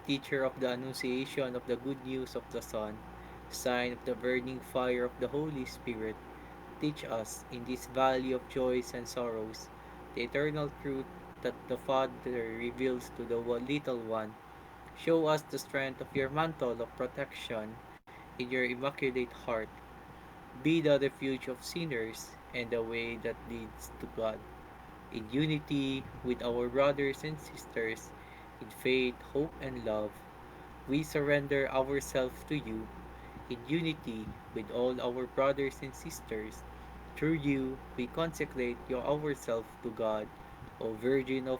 teacher of the annunciation of the good news of the Son, sign of the burning fire of the Holy Spirit. Teach us in this valley of joys and sorrows the eternal truth that the Father reveals to the little one. Show us the strength of your mantle of protection in your immaculate heart. Be the refuge of sinners and the way that leads to God. In unity with our brothers and sisters, in faith, hope, and love, we surrender ourselves to you. In unity with all our brothers and sisters, through you we consecrate ourselves to God, O Virgin of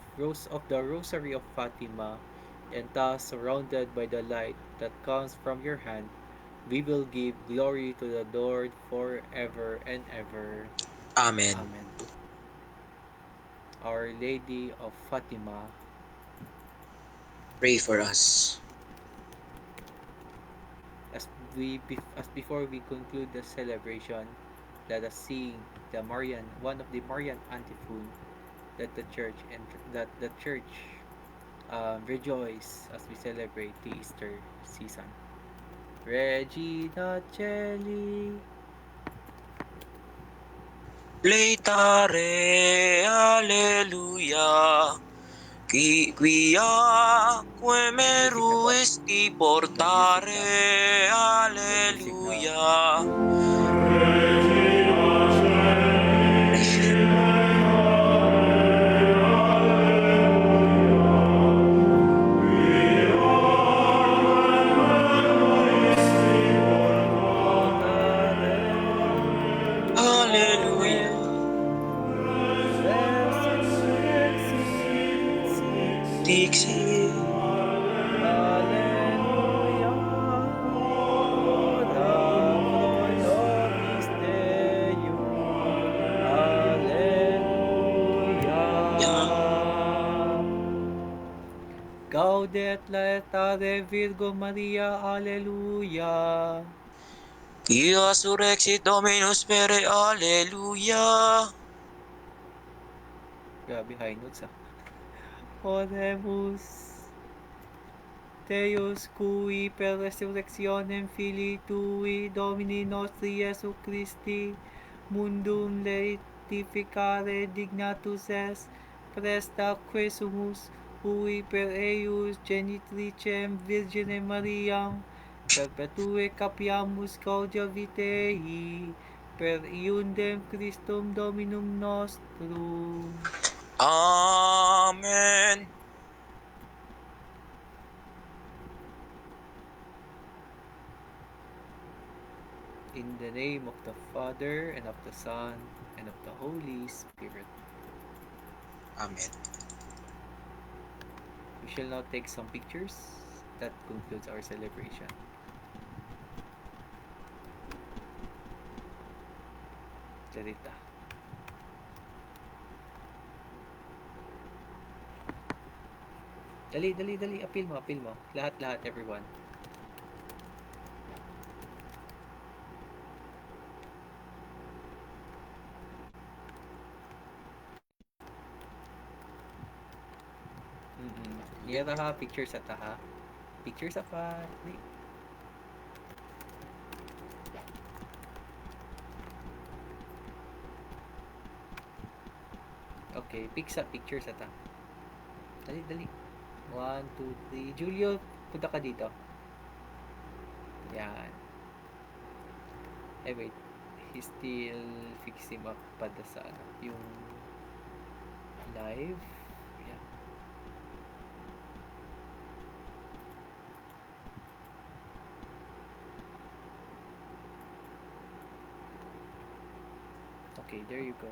the Rosary of Fatima, and thus surrounded by the light that comes from your hand, we will give glory to the Lord forever and ever. Amen. Amen. Our Lady of Fatima, Pray for us. as before we conclude the celebration, let us sing one of the Marian antiphon that the church rejoice as we celebrate the Easter season. Regina Celi, Laetare, alleluia. Quia quemeru music esti the music na, portare, the music na. alleluia. Alleluia. Dixit. Gaudet laetare Virgo Maria, Alleluia. Quia surrexit Dominus pere, alleluia. Grabe, high notes ah. Oremus Deus cui per resurrectionem Filii Tui Domini nostri Iesu Christi mundum laetificare dignatus est, presta quesumus, ui per eius genitricem Virgine Mariam perpetue capiamus gaudia vitei, per iundem Christum Dominum nostrum. Amen. In the name of the Father, and of the Son, and of the Holy Spirit. Amen. We shall now take some pictures. That concludes our celebration. Clarita. Dali, dali, dali. Appeal mo, appeal mo. Lahat, lahat, everyone. Iya ta ha, picture sa ta ha. Picture sa pa. Dali. Okay, pick sa picture sa ta. Dali, dali. 1, 2, 3. Julio, punta ka dito. Yan. Eh, wait. He's still fixing up pa sa ano, yung live. Yeah. Okay, there you go.